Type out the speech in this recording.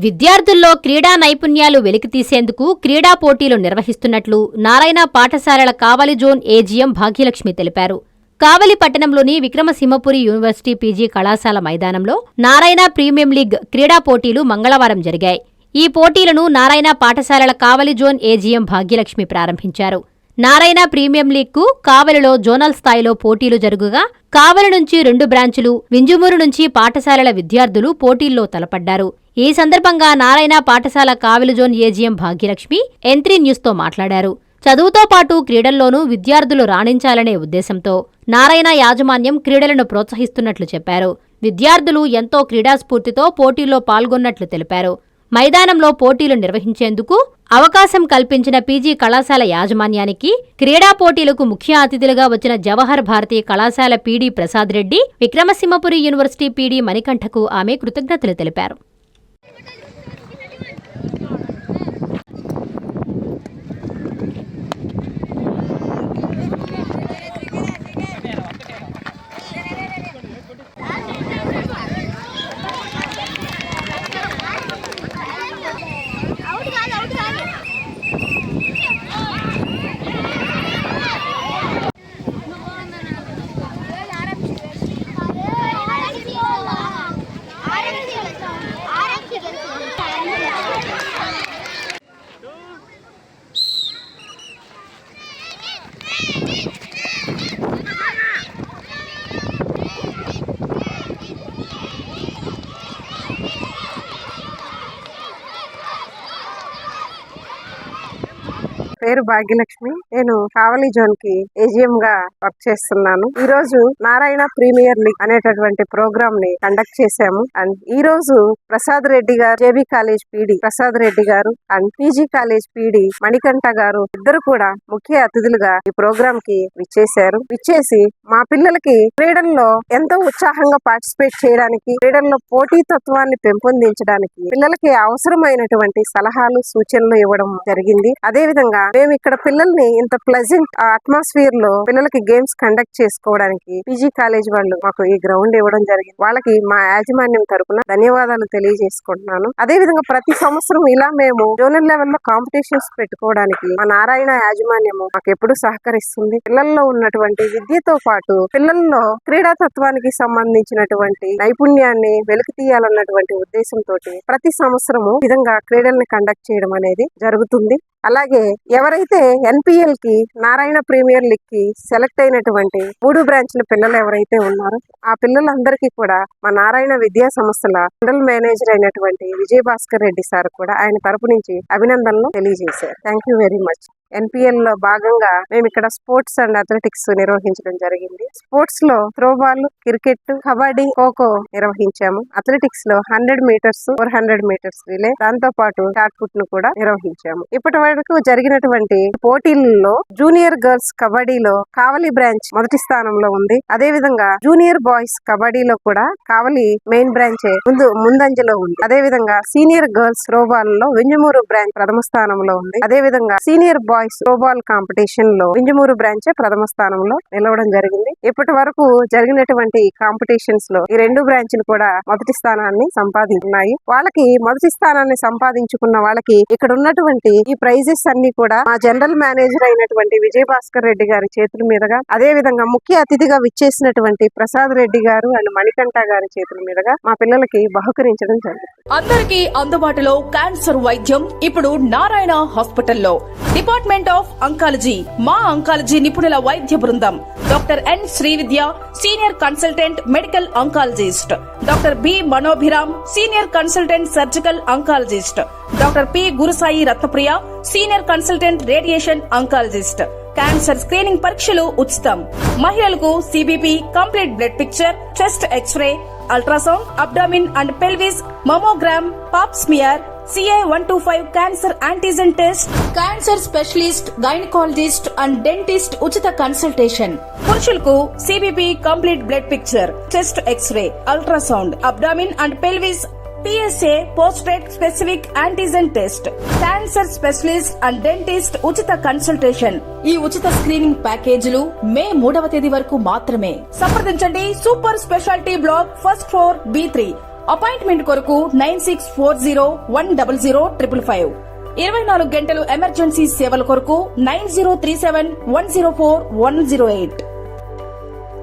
విద్యార్థుల్లో క్రీడా నైపుణ్యాలు వెలికితీసేందుకు క్రీడా పోటీలు నిర్వహిస్తున్నట్లు నారాయణ పాఠశాలల కావలి జోన్ ఏజీఎం భాగ్యలక్ష్మి తెలిపారు. కావలి పట్టణంలోని విక్రమసింహపురి యూనివర్సిటీ పీజీ కళాశాల మైదానంలో నారాయణ ప్రీమియం లీగ్ క్రీడా పోటీలు మంగళవారం జరిగాయి. ఈ పోటీలను నారాయణ పాఠశాలల కావలి జోన్ ఏజీఎం భాగ్యలక్ష్మి ప్రారంభించారు. నారాయణ ప్రీమియం లీగ్కు కావలిలో జోనల్ స్థాయిలో పోటీలు జరుగుగా కావలి నుంచి 2 బ్రాంచులు, వింజమూరు నుంచి పాఠశాలల విద్యార్థులు పోటీల్లో తలపడ్డారు. ఈ సందర్భంగా నారాయణ పాఠశాల కావలి జోన్ ఏజీఎం భాగ్యలక్ష్మి N3 న్యూస్తో మాట్లాడారు. చదువుతో పాటు క్రీడల్లోనూ విద్యార్థులు రాణించాలనే ఉద్దేశంతో నారాయణ యాజమాన్యం క్రీడలను ప్రోత్సహిస్తున్నట్లు చెప్పారు. విద్యార్థులు ఎంతో క్రీడాస్ఫూర్తితో పోటీల్లో పాల్గొన్నట్లు తెలిపారు. మైదానంలో పోటీలు నిర్వహించేందుకు అవకాశం కల్పించిన పీజీ కళాశాల యాజమాన్యానికి, క్రీడా పోటీలకు ముఖ్య అతిథులుగా వచ్చిన జవహర్ భారతి కళాశాల PD Prasad Reddy, Vikramasimhapuri university PD మణికంఠకు ఆమె కృతజ్ఞతలు తెలిపారు. పేరు భాగ్యలక్ష్మి. నేను కావలి జోన్ కి ఏజీఎం గా వర్క్ చేస్తున్నాను. ఈ రోజు నారాయణ ప్రీమియర్ లీగ్ అనేటటువంటి ప్రోగ్రామ్ ని కండక్ట్ చేశాము. అండ్ ఈ రోజు ప్రసాద్ రెడ్డి గారు, JB college PD Prasad Reddy గారు and PG college PD Manikanta గారు ఇద్దరు కూడా ముఖ్య అతిథులుగా ఈ ప్రోగ్రామ్ కి విచ్చేసి మా పిల్లలకి క్రీడల్లో ఎంతో ఉత్సాహంగా పార్టిసిపేట్ చేయడానికి, క్రీడల్లో పోటీతత్వాన్ని పెంపొందించడానికి పిల్లలకి అవసరమైనటువంటి సలహాలు, సూచనలు ఇవ్వడం జరిగింది. అదే విధంగా మేము ఇక్కడ పిల్లల్ని ఇంత ప్లెజెంట్ అట్మాస్ఫియర్ లో పిల్లలకి గేమ్స్ కండక్ట్ చేసుకోవడానికి పీజీ కాలేజ్ వాళ్ళు మాకు ఈ గ్రౌండ్ ఇవ్వడం జరిగింది. వాళ్ళకి మా యాజమాన్యం తరపున ధన్యవాదాలు తెలియజేసుకుంటున్నాను. అదే విధంగా ప్రతి సంవత్సరం ఇలా మేము జోనల్ లెవెల్లో కాంపిటీషన్స్ పెట్టుకోవడానికి మా నారాయణ యాజమాన్యము మాకు ఎప్పుడు సహకరిస్తుంది. పిల్లల్లో ఉన్నటువంటి విద్యతో పాటు పిల్లల్లో క్రీడాతత్వానికి సంబంధించినటువంటి నైపుణ్యాన్ని వెలికి తీయాలన్నటువంటి ఉద్దేశంతో ప్రతి సంవత్సరము విధంగా క్రీడల్ని కండక్ట్ చేయడం అనేది జరుగుతుంది. అలాగే ఎవరైతే NPL కి నారాయణ ప్రీమియర్ లీగ్ కి సెలెక్ట్ అయినటువంటి 3 బ్రాంచ్ల పిల్లలు ఎవరైతే ఉన్నారో ఆ పిల్లలందరికీ కూడా మా నారాయణ విద్యా సంస్థల జనరల్ మేనేజర్ అయినటువంటి విజయ్ భాస్కర్ రెడ్డి సార్ కూడా ఆయన తరపు నుంచి అభినందనలు తెలియజేశారు. Thank you very much. NPL లో భాగంగా మేము ఇక్కడ స్పోర్ట్స్ అండ్ అథ్లెటిక్స్ నిర్వహించడం జరిగింది. స్పోర్ట్స్ లో త్రోబాల్, క్రికెట్, కబడ్డీ, ఖోఖో నిర్వహించాము. అథ్లెటిక్స్ లో 100 మీటర్స్, 400 మీటర్స్ రిలే, దాంతో పాటు షాట్ పుట్ ను కూడా నిర్వహించాము. ఇప్పటి వరకు జరిగినటువంటి పోటీలలో జూనియర్ గర్ల్స్ కబడ్డీలో కావలి బ్రాంచ్ మొదటి స్థానంలో ఉంది. అదే విధంగా జూనియర్ బాయ్స్ కబడ్డీలో కూడా కావలి మెయిన్ బ్రాంచ్ ముందంజలో ఉంది. అదే విధంగా సీనియర్ గర్ల్స్ త్రోబాల్ లో వింజమూరు బ్రాంచ్ ప్రథమ స్థానంలో ఉంది. అదే విధంగా సీనియర్ బాయ్స్ త్రోబాల్ కాంపిటీషన్ లో వింజమూరు బ్రాంచ్ ప్రథమ స్థానంలో నిలవడం జరిగింది. ఇప్పటి వరకు జరిగినటువంటి కాంపిటీషన్స్ లో ఈ 2 బ్రాంచ్లు కూడా మొదటి స్థానాన్ని సంపాదించున్నాయి. వాళ్ళకి మొదటి స్థానాన్ని సంపాదించుకున్న వాళ్ళకి ఇక్కడ ఉన్నటువంటి ఈ ప్రైజెస్ అన్ని కూడా మా జనరల్ మేనేజర్ అయినటువంటి విజయ్ భాస్కర్ రెడ్డి గారి చేతుల మీదుగా, అదే విధంగా ముఖ్య అతిథిగా విచ్చేసినటువంటి ప్రసాద్ రెడ్డి గారు అండ్ మణికంఠ గారి చేతుల మీదుగా మా పిల్లలకి బహుకరించడం జరిగింది. అందరికీ అందుబాటులో క్యాన్సర్ వైద్యం ఇప్పుడు నారాయణ హాస్పిటల్లో. డిపార్ట్మెంట్ ఆఫ్ అంకాలజీ, మా అంకాలజీ నిపుణుల వైద్య బృందం. Doctor N Srividya, senior consultant medical oncologist. Doctor B Manobhiram, senior consultant surgical oncologist. Doctor P Gurusai Ratnapriya, senior consultant radiation oncologist. Cancer screening పరీక్షలు ఉచితం. మహిళలకు CBP, complete blood picture, chest X ray, ultrasound, abdomen and pelvis, mammogram, pap smear, CA-125 cancer antigen test, cancer specialist, gynaecologist and dentist ఉచిత consultation. పురుషులకు CBP, complete blood picture, chest X ray, ultrasound, abdomen and pelvis, PSA పోస్ట్రేట్ specific antigen test, cancer specialist and dentist ఉచిత consultation. ఈ ఉచిత screening ప్యాకేజీలు మే 3వ తేదీ వరకు మాత్రమే. సంప్రదించండి. Super speciality block, first floor, B3, appointment కొరకు 9640100555. 24 గంటలు ఎమర్జెన్సీ సేవల కొరకు 9037104108.